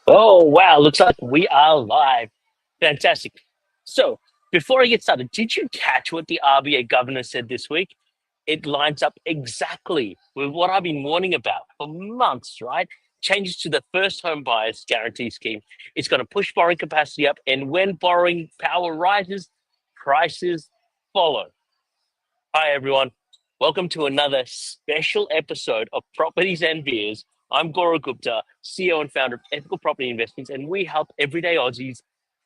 Oh, wow. Looks like we are live. Fantastic. So, before I get started, did you catch what the RBA governor said this week? It lines up exactly with what I've been warning about for months, right? Changes to the first home buyers guarantee scheme. It's going to push borrowing capacity up. And when borrowing power rises, prices follow. Hi, everyone. Welcome to another special episode of Properties and Beers. I'm Gaurav Gupta, CEO and founder of Ethical Property Investments, and we help everyday Aussies,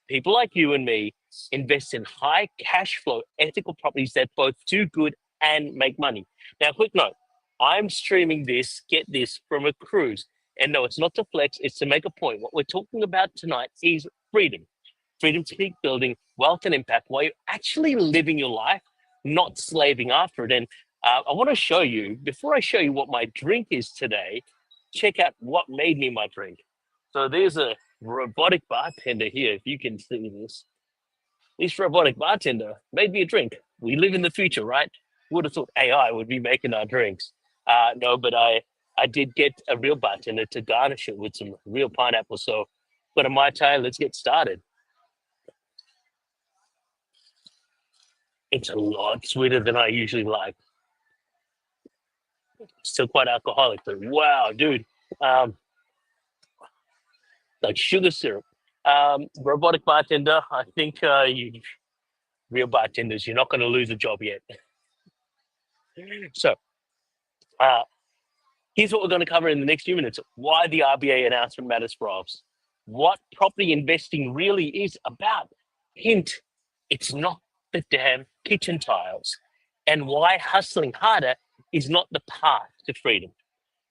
people like you and me, invest in high cash flow ethical properties that both do good and make money. Now, quick note, I'm streaming this, get this, from a cruise. And no, it's not to flex, it's to make a point. What we're talking about tonight is freedom. Freedom to keep building wealth and impact while you're actually living your life, not slaving after it. And I want to show you, before I show you what my drink is today, check out what made me my drink. So there's a robotic bartender here, if you can see this. This robotic bartender made me a drink. We live in the future, right? Would have thought AI would be making our drinks. No, but I did get a real bartender to garnish it with some real pineapple. So, got a Mai Tai, let's get started. It's a lot sweeter than I usually like. Still quite alcoholic, but wow, dude. Um, like sugar syrup. Robotic bartender, I think real bartenders, you're not going to lose a job yet. So, uh, here's what we're going to cover in the next few minutes: why the RBA announcement matters for us, what property investing really is about. Hint, it's not the damn kitchen tiles, and why hustling harder is not the path to freedom.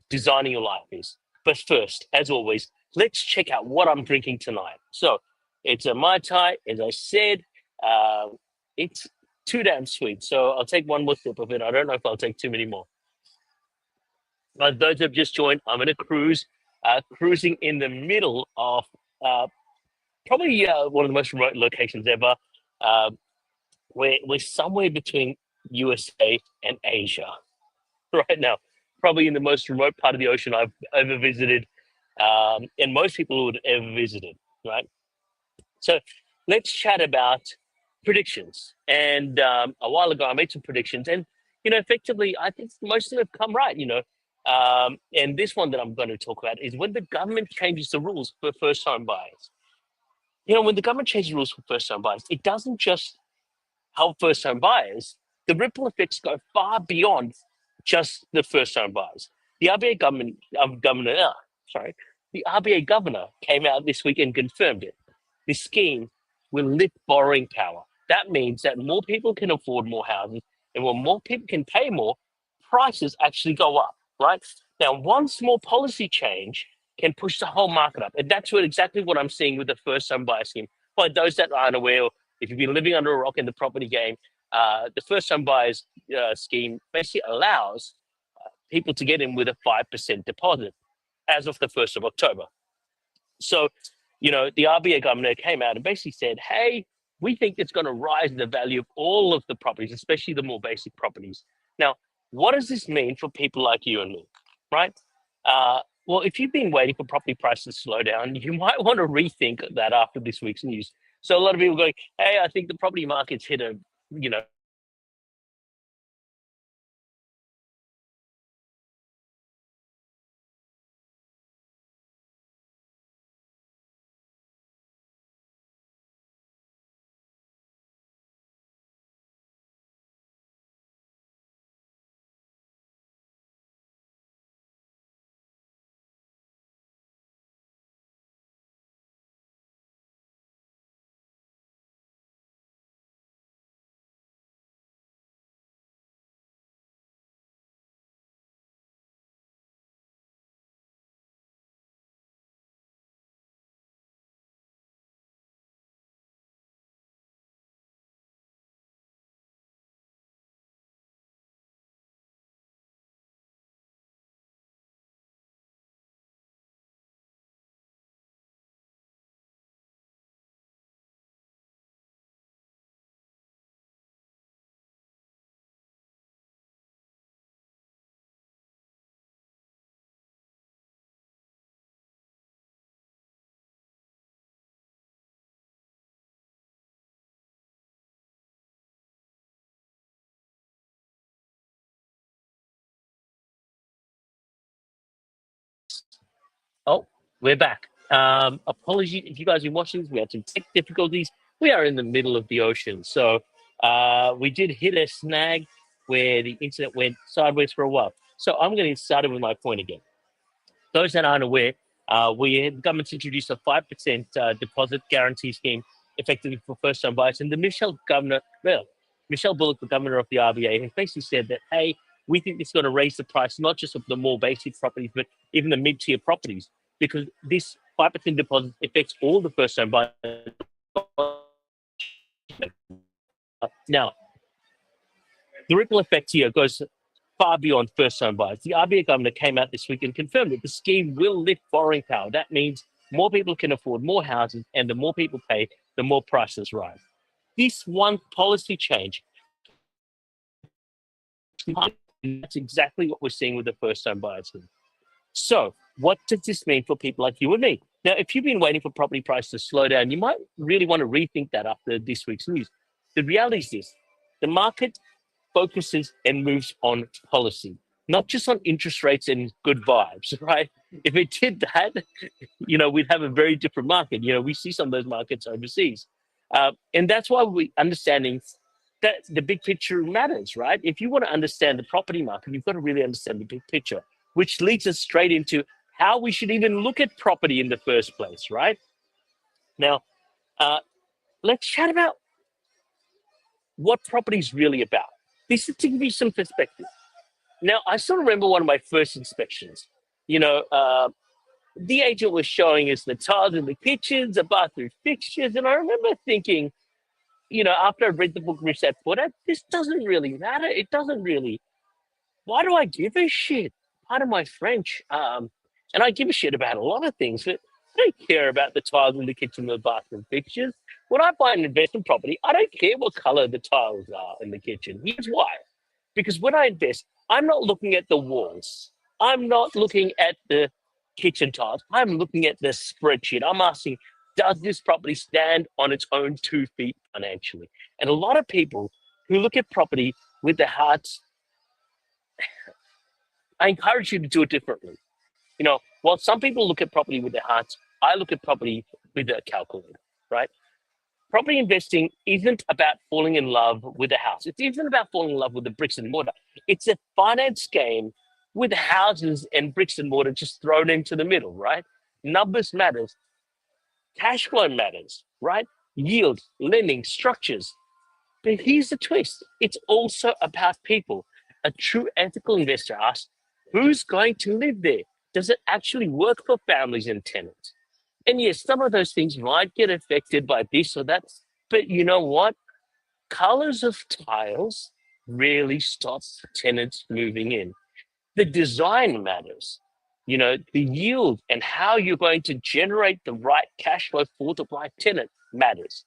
Designing your life is. But first, as always, let's check out what I'm drinking tonight. So it's a Mai Tai, as I said. Uh, it's too damn sweet. So I'll take one more sip of it. I don't know if I'll take too many more. But those who have just joined, I'm in a cruise, cruising in the middle of probably one of the most remote locations ever. Uh, we're somewhere between USA and Asia right now, probably in the most remote part of the ocean I've ever visited, and most people would ever visited, right? So let's chat about predictions. And a while ago, I made some predictions, and effectively, I think most of them have come right. And this one that I'm going to talk about is when the government changes the rules for first-time buyers. When the government changes the rules for first-time buyers, it doesn't just help first-time buyers. The ripple effects go far beyond just the first-time buyers. The RBA the RBA governor came out this week and confirmed it. This scheme will lift borrowing power. That means that more people can afford more houses, and when more people can pay more, prices actually go up, right? Now, one small policy change can push the whole market up. And that's exactly what I'm seeing with the first home buyer scheme. For those that aren't aware, if you've been living under a rock in the property game, the first home buyers scheme basically allows people to get in with a 5% deposit as of the 1st of October. So, the RBA governor came out and basically said, hey, we think it's going to rise the value of all of the properties, especially the more basic properties. Now, what does this mean for people like you and me, right? Well, if you've been waiting for property prices to slow down, you might want to rethink that after this week's news. So a lot of people going, hey, I think the property market's hit a, you know, Oh, we're back. Apologies if you guys have been watching this. We had some tech difficulties. We are in the middle of the ocean. So we did hit a snag where the internet went sideways for a while. So I'm going to get started with my point again. Those that aren't aware, the government's introduced a 5% deposit guarantee scheme effectively for first-time buyers. And Michelle Bullock, the governor of the RBA, has basically said that, hey, we think it's going to raise the price, not just of the more basic properties, but even the mid-tier properties, because this 5% deposit affects all the first-time buyers. Now, the ripple effect here goes far beyond first-time buyers. The RBA governor came out this week and confirmed that the scheme will lift borrowing power. That means more people can afford more houses, and the more people pay, the more prices rise. This one policy change, that's exactly what we're seeing with the first-time buyers. So, what does this mean for people like you and me? Now, if you've been waiting for property prices to slow down, you might really want to rethink that after this week's news. The reality is this: the market focuses and moves on policy, not just on interest rates and good vibes, right? If it did that, we'd have a very different market. We see some of those markets overseas. And that's why we understanding that the big picture matters, right? If you want to understand the property market, you've got to really understand the big picture, which leads us straight into how we should even look at property in the first place, right? Now, let's chat about what property is really about. This is to give you some perspective. Now, I still remember one of my first inspections. The agent was showing us the tiles in the kitchens, the bathroom fixtures, and I remember thinking, after I read the book Reset for that, this doesn't really matter. It doesn't really. Why do I give a shit? Pardon my French. And I give a shit about a lot of things, but I don't care about the tiles in the kitchen or the bathroom fixtures. When I buy an investment property, I don't care what color the tiles are in the kitchen. Here's why. Because when I invest, I'm not looking at the walls. I'm not looking at the kitchen tiles. I'm looking at the spreadsheet. I'm asking, does this property stand on its own 2 feet financially? And a lot of people who look at property with their hearts, I encourage you to do it differently. While some people look at property with their hearts, I look at property with a calculator, right? Property investing isn't about falling in love with a house. It isn't about falling in love with the bricks and mortar. It's a finance game with houses and bricks and mortar just thrown into the middle, right? Numbers matters. Cash flow matters, right? Yield, lending, structures. But here's the twist. It's also about people. A true ethical investor asks, who's going to live there? Does it actually work for families and tenants? And yes, some of those things might get affected by this or that. But you know what? Colors of tiles really stop tenants moving in. The design matters. The yield and how you're going to generate the right cash flow for the right tenant matters.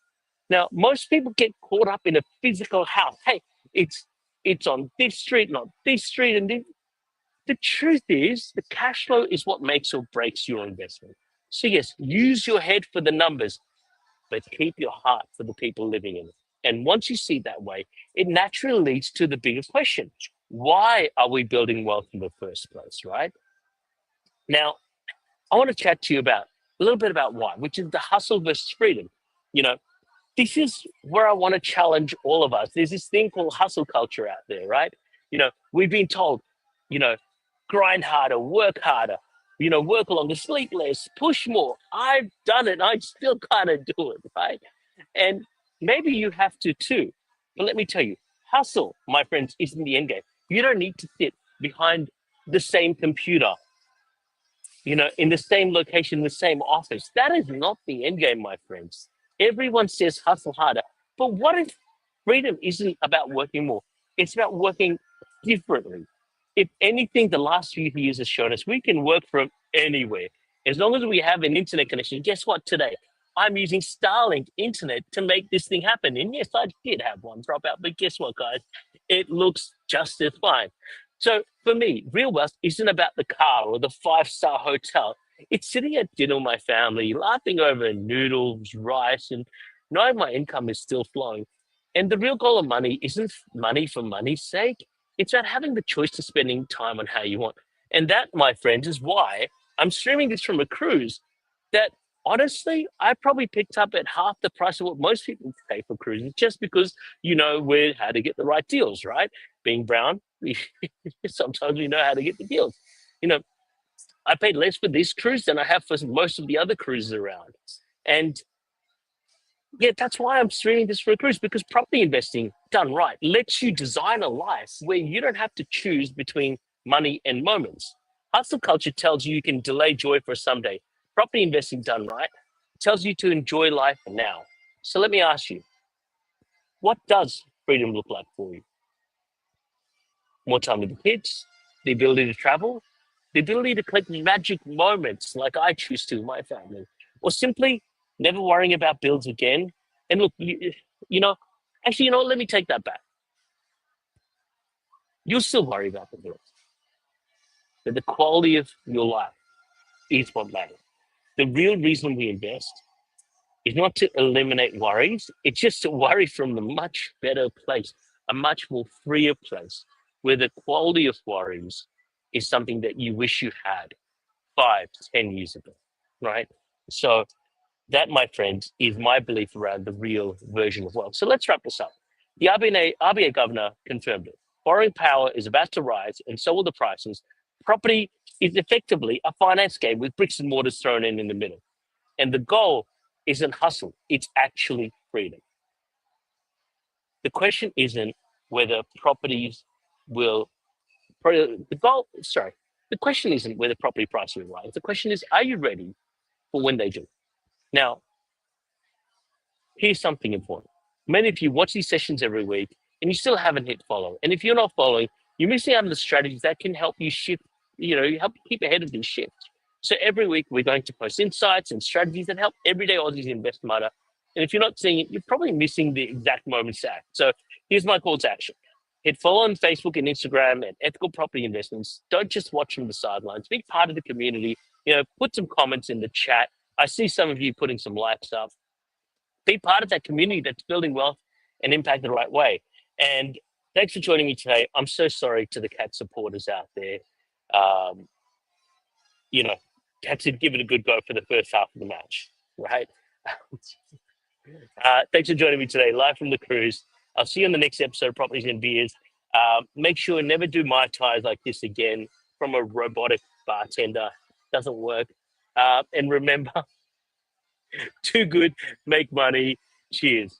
Now, most people get caught up in a physical house. Hey, it's on this street, not this street, and the truth is, the cash flow is what makes or breaks your investment. So yes, use your head for the numbers, but keep your heart for the people living in it. And once you see that way, it naturally leads to the bigger question: why are we building wealth in the first place, right? Now, I want to chat to you about a little bit about why, which is the hustle versus freedom. You know, this is where I want to challenge all of us. There's this thing called hustle culture out there, right? We've been told, you know, grind harder, work harder, work longer, sleep less, push more. I've done it. I still kind of do it, right? And maybe you have to too. But let me tell you, hustle, my friends, isn't the end game. You don't need to sit behind the same computer, in the same location, the same office. That is not the end game, my friends. Everyone says hustle harder. But what if freedom isn't about working more? It's about working differently. If anything, the last few years has shown us we can work from anywhere. As long as we have an internet connection. Guess what today? I'm using Starlink internet to make this thing happen. And yes, I did have one drop out, but guess what, guys? It looks just as fine. So for me, real wealth isn't about the car or the five-star hotel. It's sitting at dinner with my family, laughing over noodles, rice, and knowing my income is still flowing. And the real goal of money isn't money for money's sake. It's about having the choice to spending time on how you want. And that, my friends, is why I'm streaming this from a cruise that honestly, I probably picked up at half the price of what most people pay for cruises just because you know where how to get the right deals, right? Being brown, sometimes we know how to get the deals. You know, I paid less for this cruise than I have for most of the other cruises around. And yeah, that's why I'm streaming this for a cruise because property investing done right lets you design a life where you don't have to choose between money and moments. Hustle culture tells you you can delay joy for someday. Property investing done right tells you to enjoy life now. So let me ask you, what does freedom look like for you? More time with the kids, the ability to travel, the ability to collect magic moments like I choose to with my family, or simply never worrying about bills again. And look, you know, actually, you know what? Let me take that back. You'll still worry about the bills, but the quality of your life is what matters. The real reason we invest is not to eliminate worries, it's just to worry from a much better place, a much more freer place, where the quality of worries is something that you wish you had 5, 10 years ago, right? So that, my friends, is my belief around the real version of wealth. So let's wrap this up. The RBA governor confirmed it. Borrowing power is about to rise, and so will the prices. Property is effectively a finance game with bricks and mortars thrown in the middle. And the goal isn't hustle, it's actually freedom. The question isn't whether properties will, the goal, sorry, the question isn't whether property prices will rise. The question is, are you ready for when they do? Now, here's something important. Many of you watch these sessions every week and you still haven't hit follow. And if you're not following, you're missing out on the strategies that can help you shift, help you keep ahead of these shifts. So every week we're going to post insights and strategies that help everyday Aussies invest smarter. And if you're not seeing it, you're probably missing the exact moments to act. So here's my call to action. Hit follow on Facebook and Instagram at Ethical Property Investments. Don't just watch from the sidelines. Be part of the community. Put some comments in the chat. I see some of you putting some likes up. Be part of that community that's building wealth and impact the right way. And thanks for joining me today. I'm so sorry to the Cat supporters out there. Um, Cats did give it a good go for the first half of the match, right? Thanks for joining me today, live from the cruise. I'll see you on the next episode of Properties and Beers. Make sure never do Mai Tais like this again from a robotic bartender. Doesn't work. And remember, too good, make money. Cheers.